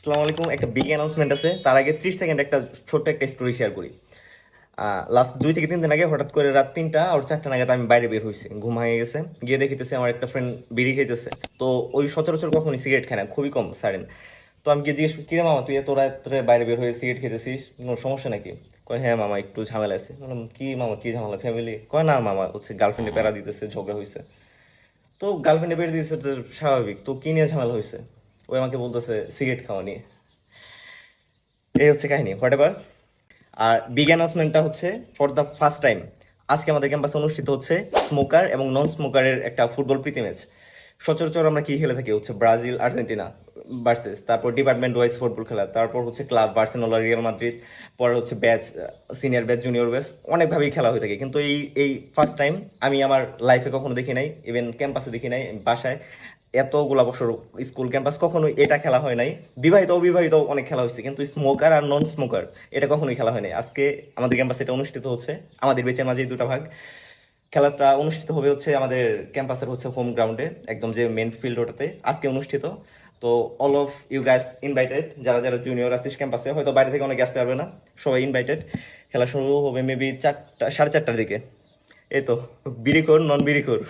আসসালামু আলাইকুম। একটা বিগ অ্যানাউন্সমেন্ট আছে, তার আগে 30 সেকেন্ড একটা ছোট্ট একটা স্টোরি শেয়ার করি। লাস্ট 2 থেকে 3 দিন আগে হঠাৎ করে রাত 3টা আর 4টা নাগাদ আমি বাইরে বের হয়েছি, ঘুম ভেঙে গেছে। গিয়ে দেখিতেছি আমার একটা ফ্রেন্ড বিড়ি খেতেছে। তো ওই সচরাচর কখনই সিগারেট খায় না, খুবই কম সারেন। তো আমি গিয়ে জিজ্ঞেস করি, কিরে মামা, তুই এত রাত্রে বাইরে বের হয়ে সিগারেট খেতেছিস, কোনো সমস্যা নাকি? কয় হ্যাঁ মামা, একটু ঝামেলা আছে। বললাম কি মামা, কি ঝামেলা, ফ্যামিলি? কয় না মামা, হচ্ছে গার্লফ্রেন্ডে প্যারা দিতেছে, ঝগড়া হয়েছে। তো গার্লফ্রেন্ডে প্যারা দিতেছে তো স্বাভাবিক, তো কি নিয়ে ঝামেলা হয়েছে? ওই আমাকে বলতেছে সিগারেট খাওয়া নিয়ে। এই হচ্ছে কাহিনী, হোয়াট এভার। আর বিগ অ্যানাউন্সমেন্টটা হচ্ছে, ফর দ্য ফার্স্ট টাইম আজকে আমাদের ক্যাম্পাসে অনুষ্ঠিত হচ্ছে স্মোকার এবং নন স্মোকারের একটা ফুটবল প্রীতি ম্যাচ। সচরাচর আমরা কি খেলে থাকি, হচ্ছে ব্রাজিল আর্জেন্টিনা ভার্সেস, তারপর ডিপার্টমেন্ট ওয়াইজ ফুটবল খেলা, তারপর হচ্ছে ক্লাব বার্সেলোনা রিয়াল মাদ্রিদ, পরে হচ্ছে batch, senior batch junior batch, অনেকভাবেই খেলা হয়ে থাকে। কিন্তু এই এই ফার্স্ট টাইম আমি আমার লাইফে কখনো দেখি নাই, ইভেন ক্যাম্পাসে দেখি নাই, বাসায় এতগুলা বছর স্কুল ক্যাম্পাস কখনোই এটা খেলা হয় নাই। বিবাহিত অবিবাহিত অনেক খেলা হয়েছে, কিন্তু স্মোকার আর নন স্মোকার এটা কখনোই খেলা হয় নাই। আজকে আমাদের ক্যাম্পাসে এটা অনুষ্ঠিত হচ্ছে, আমাদের বেচের মাঝেই দুটা ভাগ। খেলাটা অনুষ্ঠিত হবে হচ্ছে আমাদের ক্যাম্পাসের হচ্ছে হোম গ্রাউন্ডে, একদম যে মেন ফিল্ড ওটাতে আজকে অনুষ্ঠিত। তো all of you guys invited, যারা যারা জুনিয়র আছিস ক্যাম্পাসে, হয়তো বাইরে থেকে অনেকে আসতে পারবে না, সবাই ইনভাইটেড। খেলা শুরু হবে মেবি 4টা 4:30টার দিকে। এই তো, বিড়িখোর নন বিড়িখোর